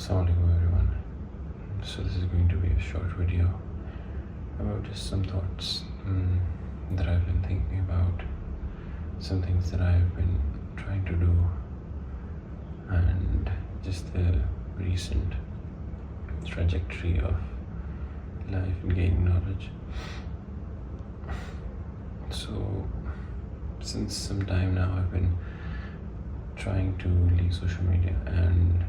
Assalamualaikum everyone. So this is going to be a short video about just some thoughts that I've been thinking about, some things that I've been trying to do, and just the recent trajectory of life and gaining knowledge. So since some time now I've been trying to leave social media, and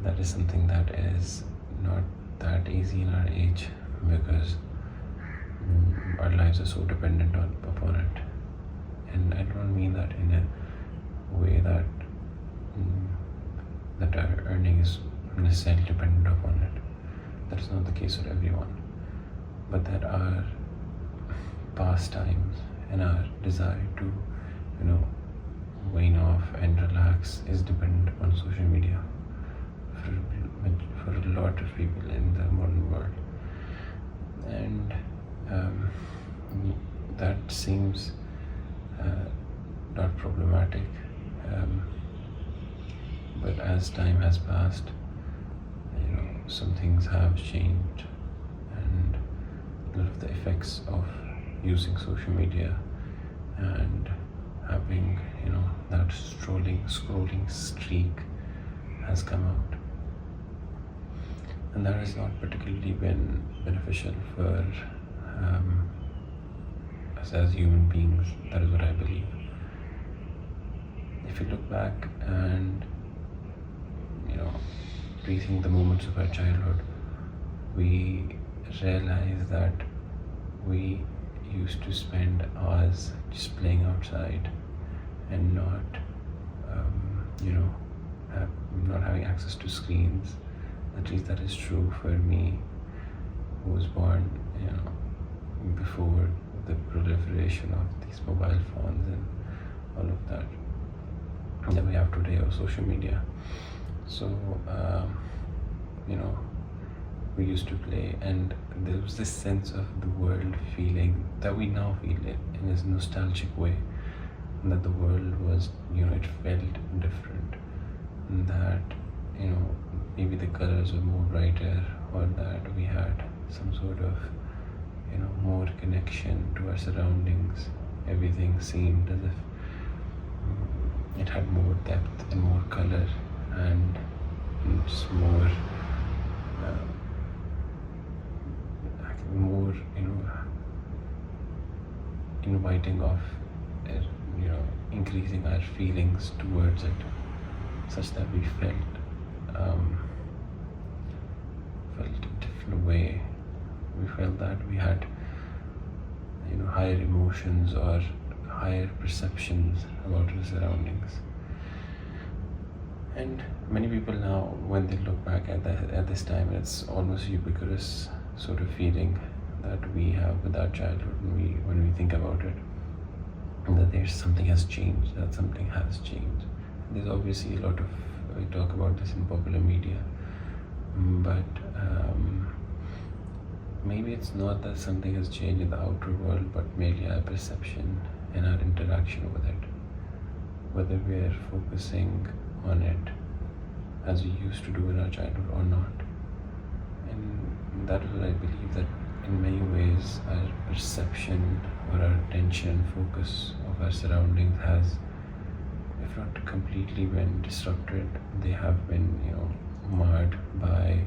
that is something that is not that easy in our age because our lives are so dependent upon it. And I don't mean that in a way that that our earning is necessarily dependent upon it. That is not the case with everyone, but that our pastimes and our desire to wane off and relax is dependent upon social media for a lot of people in the modern world. And that seems not problematic, but as time has passed, some things have changed, and a lot of the effects of using social media and having that scrolling streak has come out, and that has not particularly been beneficial for us as human beings. That is what I believe. If you look back and rethink the moments of our childhood, we realize that we used to spend hours just playing outside and not not having access to screens. At least that is true for me, who was born before the proliferation of these mobile phones and all of that we have today, of social media. So we used to play, and there was this sense of the world feeling that we now feel it in this nostalgic way, that the world was it felt different, that maybe the colors were more brighter, or that we had some sort of more connection to our surroundings. Everything seemed as if it had more depth and more color and just more inviting of increasing our feelings towards it, such that we felt a different way. We felt that we had higher emotions or higher perceptions about our surroundings. And many people now, when they look back at this time, it's almost ubiquitous sort of feeling that we have with our childhood when we think about it, that there's something has changed, that something has changed. There's obviously a lot of talk about this in popular media, but maybe it's not that something has changed in the outer world, but merely our perception and our interaction with it, whether we're focusing on it as we used to do in our childhood or not. And that is what I believe, that in many ways our perception or our attention and focus of our surroundings has, if not completely been disrupted, they have been marred by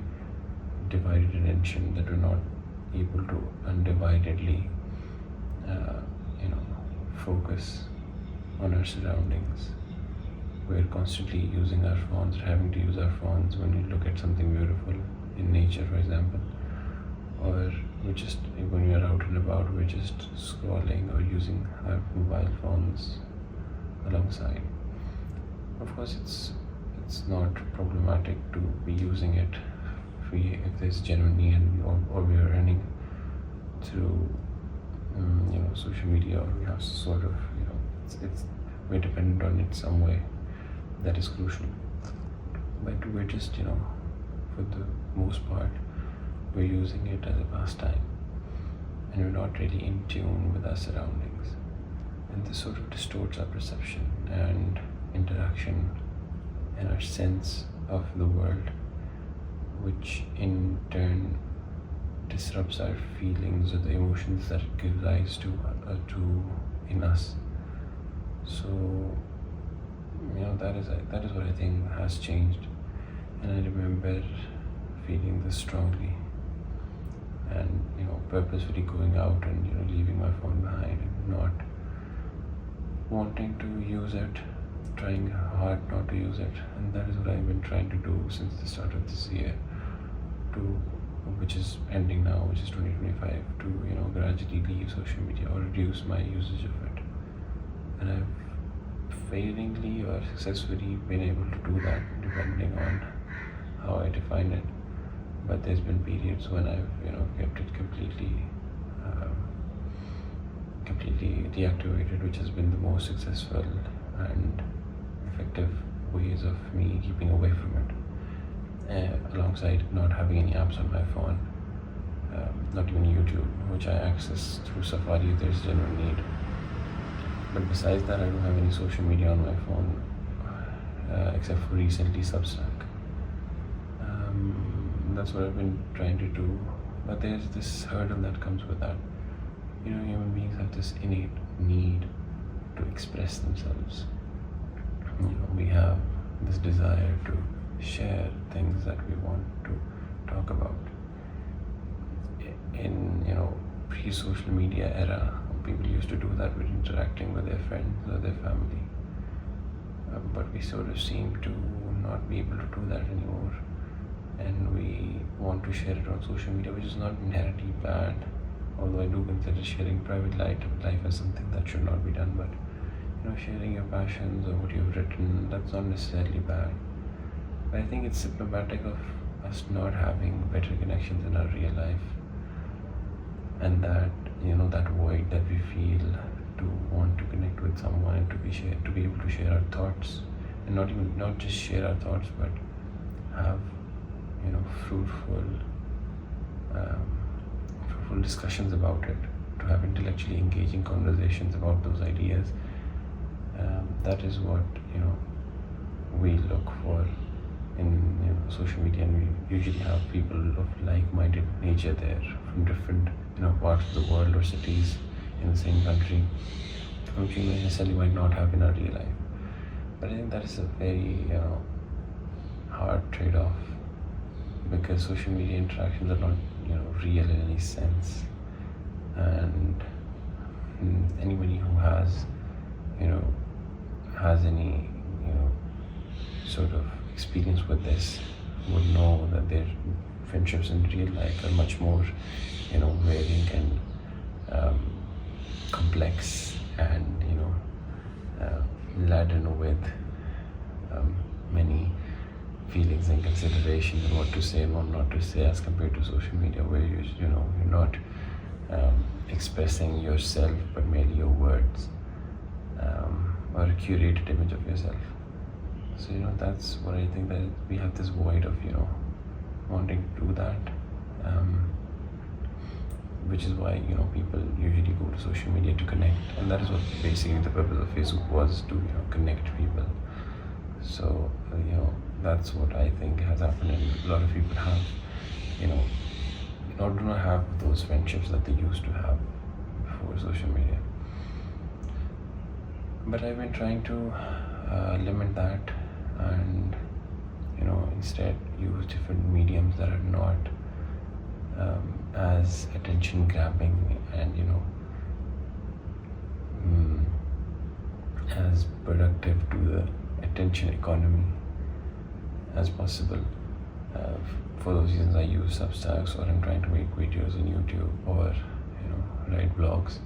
divided attention, that we're not able to undividedly focus on our surroundings. We're constantly using our phones, or having to use our phones when we look at something beautiful in nature, for example, or when we are out and about, we're just scrolling or using our mobile phones alongside. Of course, it's not problematic to be using it if there's genuine need, or we are earning through social media, or we have sort of we're dependent on it some way. That is crucial. But we're just for the most part, we're using it as a pastime, and we're not really in tune with our surroundings, and this sort of distorts our perception and interaction and our sense of the world which in turn disrupts our feelings or the emotions that it gives rise to in us. So that is what I think has changed, and I remember feeling this strongly, and purposefully going out and leaving my phone behind and not wanting to use it, trying hard not to use it. And that is what I've been trying to do since the start of this year, to which is ending now, which is 2025, to gradually leave social media or reduce my usage of it. And I've failingly or successfully been able to do that depending on how I define it. But there's been periods when I've kept it completely deactivated, which has been the most successful and effective ways of me keeping away from it, alongside not having any apps on my phone, not even YouTube, which I access through Safari if there's genuine need. But besides that, I don't have any social media on my phone, except for recently Substack. That's what I've been trying to do. But there's this hurdle that comes with that. Human beings have this innate need to express themselves. We have this desire to share things that we want to talk about. In pre-social media era, people used to do that with interacting with their friends or their family. But we sort of seem to not be able to do that anymore. And we want to share it on social media, which is not inherently bad, although I do consider sharing private life as something that should not be done. But sharing your passions or what you've written, that's not necessarily bad. But I think it's symptomatic of us not having better connections in our real life, and that that void that we feel to want to connect with someone and to be able to share our thoughts, and not just share our thoughts, but have fruitful discussions about it, to have intellectually engaging conversations about those ideas. That is what we look for in social media, and we usually have people of like-minded nature there from different parts of the world or cities in the same country, which we necessarily might not have in our real life. But I think that is a very hard trade-off, because social media interactions are not real in any sense, and anybody who has any sort of experience with this would know that their friendships in real life are much more varying and complex, and laden with many feelings and considerations and what to say and what not to say, as compared to social media, where you're not expressing yourself but merely your words, or a curated image of yourself. So that's what I think, that we have this void of wanting to do that, which is why people usually go to social media to connect, and that is what basically the purpose of Facebook was, to connect people. So that's what I think has happened, and a lot of people have do not have those friendships that they used to have before social media. But I've been trying to limit that, and instead use different mediums that are not as attention grabbing and as productive to the attention economy as possible. For those reasons, I use Substacks, or I'm trying to make videos on YouTube, or write blogs.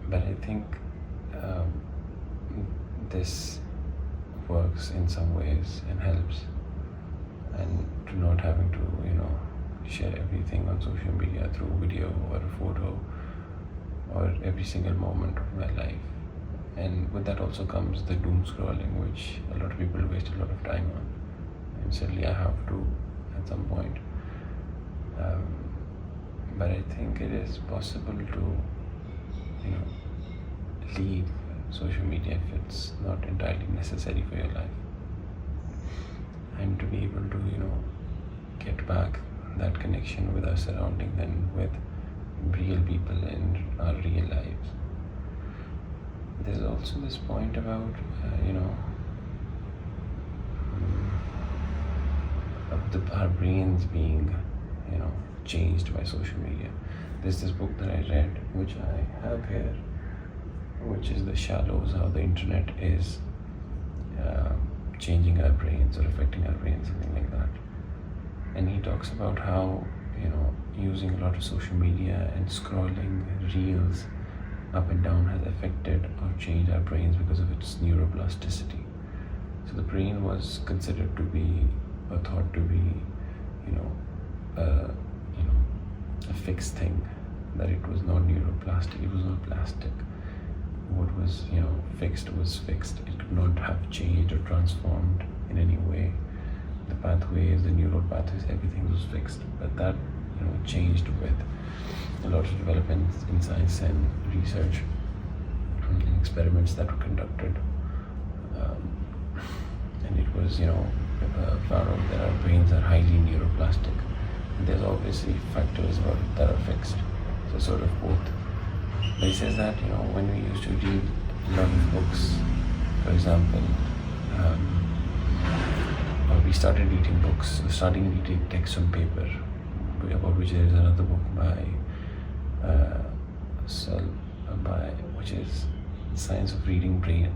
But I think this works in some ways and helps, and to not having to share everything on social media through video or a photo, or every single moment of my life. And with that also comes the doom scrolling, which a lot of people waste a lot of time on, and certainly I have to at some point. But I think it is possible to leave social media if it's not entirely necessary for your life. and to be able to, get back that connection with our surroundings and with real people in our real lives. There's also this point about, our brains being, changed by social media. There's this book that I read, which I have here, which is The Shallows, How the Internet is changing our brains or affecting our brains, something like that. And he talks about how, using a lot of social media and scrolling reels up and down has affected or changed our brains because of its neuroplasticity. So the brain was considered to be, or thought to be, a fixed thing, that it was not neuroplastic, it was not plastic. What was, fixed was fixed. It could not have changed or transformed in any way. The pathways, the neural pathways, everything was fixed. But that, changed with a lot of developments in science and research and experiments that were conducted. And it was, found out that our brains are highly neuroplastic. And there's obviously factors about it that are fixed. So sort of both. But he says that, when we used to read a lot of books, for example, or we started reading books, starting reading text on paper, about which there is another book by which is Science of Reading Brain,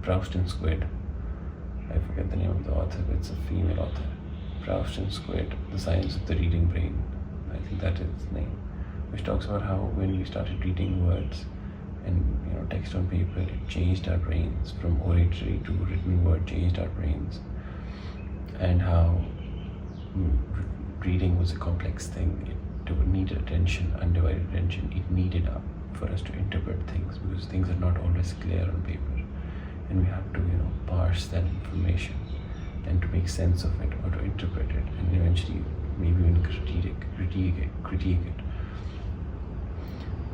Proust and Squid. I forget the name of the author, but it's a female author. Proust and Squid, The Science of the Reading Brain. I think that is its name. Which talks about how when we started reading words and text on paper, it changed our brains from oratory to written word, changed our brains, and how reading was a complex thing. It needed attention, undivided attention. It needed for us to interpret things because things are not always clear on paper, and we have to parse that information and to make sense of it or to interpret it, and eventually maybe even critique it.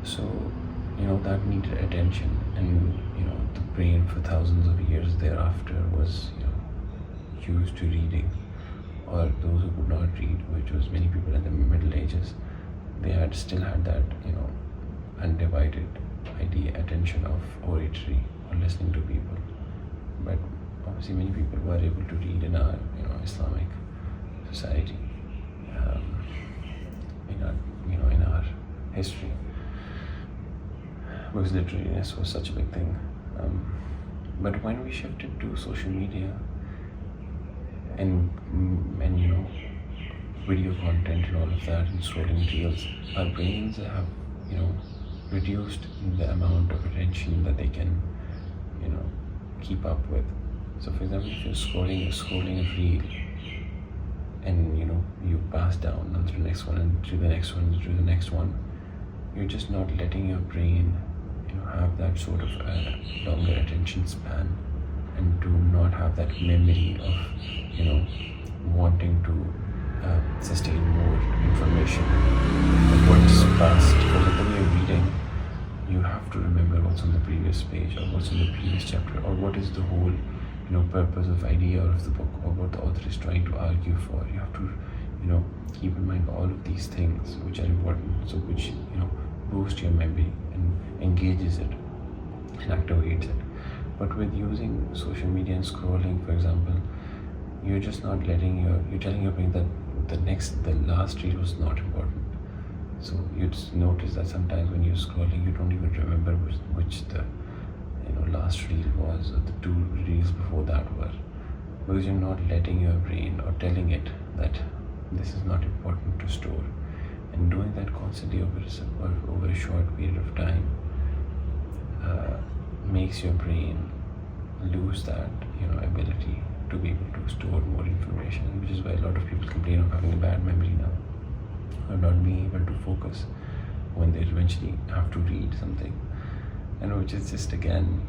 So, that needed attention, and, the brain for thousands of years thereafter was, used to reading, or those who could not read, which was many people in the Middle Ages, they still had that, undivided attention of oratory or listening to people. But obviously many people were able to read in our, Islamic society, in our history, because literariness was such a big thing. But when we shifted to social media and video content and all of that, and scrolling reels, our brains have reduced the amount of attention that they can keep up with. So for example, if you're scrolling a reel, and you pass down to the next one and to the next one and to the next one, you're just not letting your brain have that sort of longer attention span, and do not have that memory of wanting to sustain more information of what's past. Because when you're reading, you have to remember what's on the previous page, or what's in the previous chapter, or what is the whole purpose of idea of the book, or what the author is trying to argue for. You have to keep in mind all of these things which are important, so which boost your memory and engages it and activates it. But with using social media and scrolling, for example, you're just not you're telling your brain that the last reel was not important. So you just notice that sometimes when you're scrolling, you don't even remember which the last reel was, or the two reels before that were, because you're not letting your brain or telling it that this is not important to store. And doing that constantly over a short period of time makes your brain lose that ability to be able to store more information, which is why a lot of people complain of having a bad memory now, or not being able to focus when they eventually have to read something, and which is just again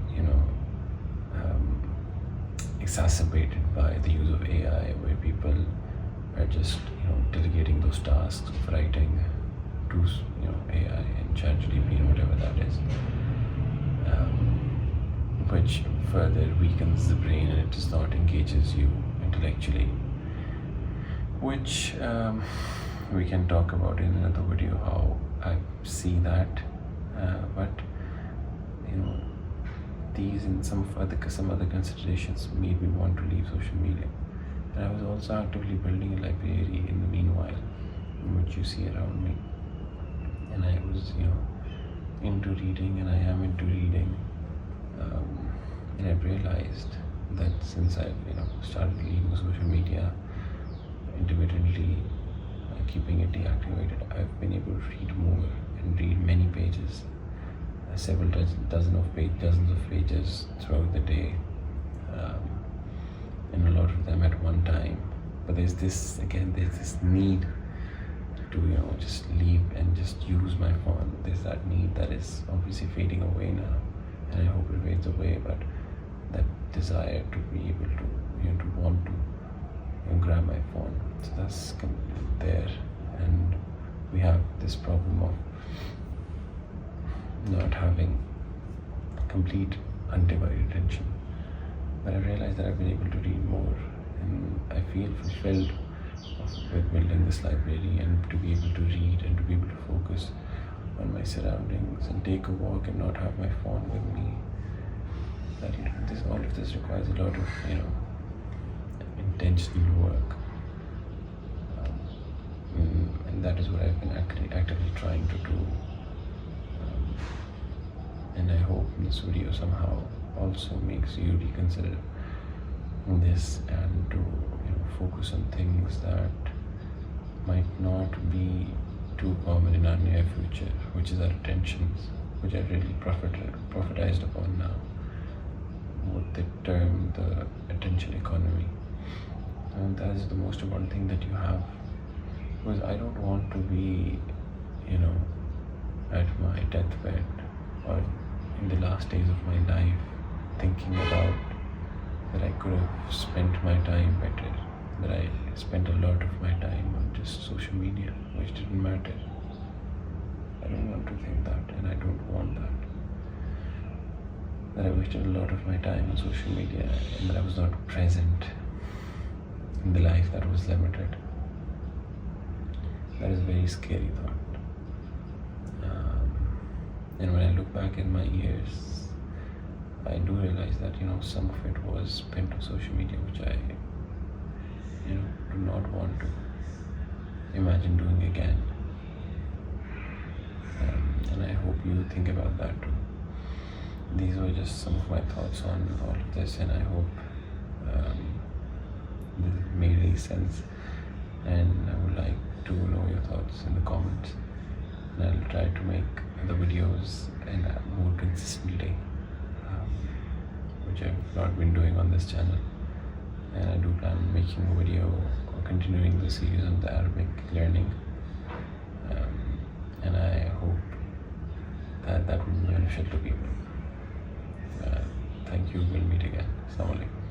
exacerbated by the use of AI, where people are just delegating those tasks of writing to AI and ChatGPT and whatever that is, which further weakens the brain, and it just not engages you into intellectually, which we can talk about in another video how I see that. But these and some other considerations made me want to leave social media. And I was also actively building a library in the meanwhile, which you see around me. And I was, into reading, and I am into reading. And I've realized that since I've, started leaving social media intermittently, keeping it deactivated, I've been able to read more and read many pages, several dozens of pages throughout the day, and a lot of them at one time. But there's this need to just leave and just use my phone. There's that need that is obviously fading away now, and I hope it fades away. But that desire to be able to to want to grab my phone, so that's there. And we have this problem of not having complete undivided attention. But I realized that I've been able to read more, and I feel fulfilled with building this library, and to be able to read and to be able to focus on my surroundings and take a walk and not have my phone with me. All of this requires a lot of intentional work, and that is what I've been actively trying to do. And I hope this video somehow also makes you reconsider this and to focus on things that might not be too common in our near future, which is our attentions, which are really profitized upon now, what they term the attention economy. And that is the most important thing that you have, because I don't want to be at my deathbed or in the last days of my life thinking about that I could have spent my time better, that I spent a lot of my time on just social media, which didn't matter. I don't want to think that, and I don't want that I wasted a lot of my time on social media and that I was not present in the life that was limited. That is a very scary thought. And when I look back in my years, I do realize that some of it was spent on social media, which I do not want to imagine doing again. And I hope you think about that too. These were just some of my thoughts on all of this, and I hope this made any sense. And I would like to know your thoughts in the comments, and I'll try to make the videos and more consistently, which I've not been doing on this channel. And I do plan on making a video or continuing the series on the Arabic learning, and I hope that will be beneficial to people. Thank you. We'll meet again. Assalamu alaikum.